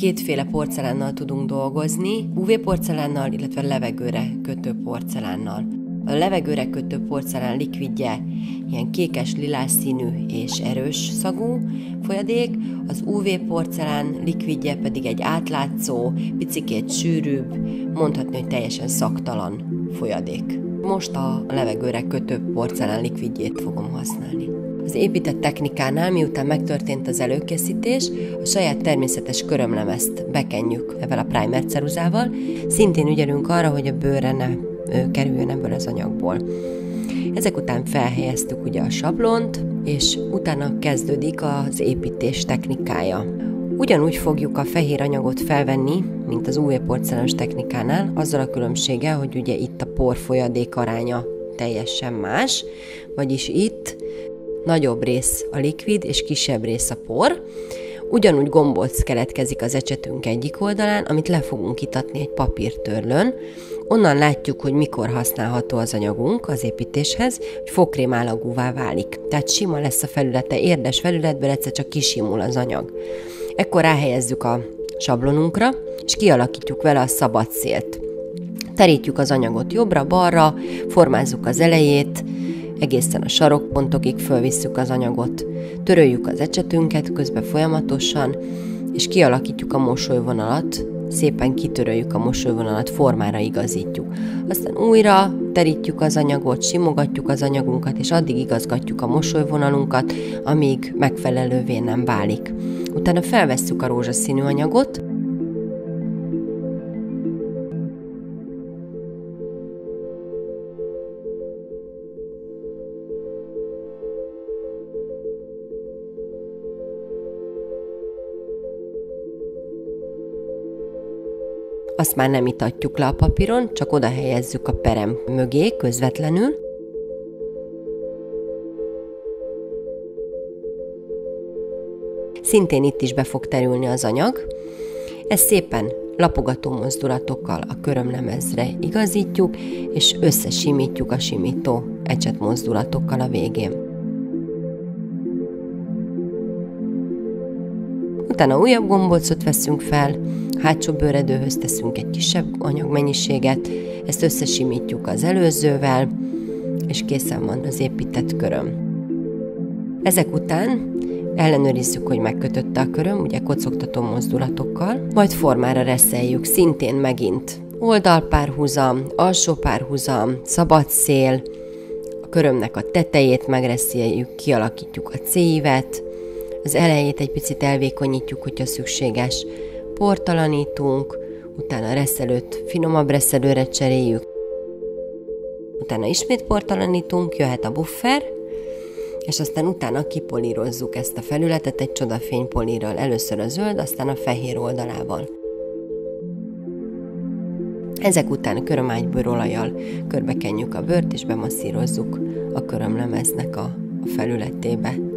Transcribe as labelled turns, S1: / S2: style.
S1: kétféle porcelánnal tudunk dolgozni, UV porcelánnal, illetve levegőre kötő porcelánnal. A levegőre kötő porcelán likvidje ilyen kékes, lilás színű és erős szagú folyadék, az UV porcelán likvidje pedig egy átlátszó, picikét sűrűbb, mondhatni, hogy teljesen szagtalan folyadék. Most a levegőre kötő porcelán likvidjét fogom használni. Az épített technikánál, miután megtörtént az előkészítés, a saját természetes körömlemezt bekenjük ezzel a primer ceruzával, szintén ügyelünk arra, hogy a bőrre ne kerüljön ebből az anyagból. Ezek után felhelyeztük ugye a sablont, és utána kezdődik az építés technikája. Ugyanúgy fogjuk a fehér anyagot felvenni, mint az UV porcelános technikánál, azzal a különbséggel, hogy ugye itt a porfolyadék aránya teljesen más, vagyis itt nagyobb rész a likvid és kisebb rész a por. Ugyanúgy gombolc keletkezik az ecsetünk egyik oldalán, amit le fogunk itatni egy papírtörlőn. Onnan látjuk, hogy mikor használható az anyagunk az építéshez, hogy fogkrém állagúvá válik. Tehát sima lesz a felülete, érdes felületből egyszer csak kisimul az anyag. Ekkor ráhelyezzük a sablonunkra, és kialakítjuk vele a szabad szélt. Terítjük az anyagot jobbra-balra, formázzuk az elejét, egészen a sarokpontokig fölvisszük az anyagot, töröljük az ecsetünket közben folyamatosan, és kialakítjuk a mosolyvonalat, szépen kitöröljük a mosolyvonalat, formára igazítjuk. Aztán újra terítjük az anyagot, simogatjuk az anyagunkat, és addig igazgatjuk a mosolyvonalunkat, amíg megfelelővé nem válik. Utána felvesszük a rózsaszínű anyagot, azt már nem itatjuk le a papíron, csak oda helyezzük a perem mögé közvetlenül. Szintén itt is be fog terülni az anyag. Ezt szépen lapogató mozdulatokkal a körömlemezre igazítjuk, és összesimítjuk a simító ecset mozdulatokkal a végén. Utána újabb gombolcot veszünk fel, hátsó bőredőhöz teszünk egy kisebb anyagmennyiséget, ezt összesimítjuk az előzővel, és készen van az épített köröm. Ezek után ellenőrizzük, hogy megkötötte a köröm, ugye kocogtató mozdulatokkal, majd formára reszeljük, szintén megint oldalpárhuzam, alsó párhuzam, szabad szél, a körömnek a tetejét megreszeljük, kialakítjuk a C-ívet, az elejét egy picit elvékonyítjuk, hogyha szükséges, portalanítunk, utána a reszelőt finomabb reszelőre cseréljük, utána ismét portalanítunk, jöhet a buffer, és aztán utána kipolírozzuk ezt a felületet egy csodafénypolírral, először a zöld, aztán a fehér oldalával. Ezek után a körömágybőrolajjal körbekenjük a bőrt, és bemasszírozzuk a körömlemeznek a felületébe.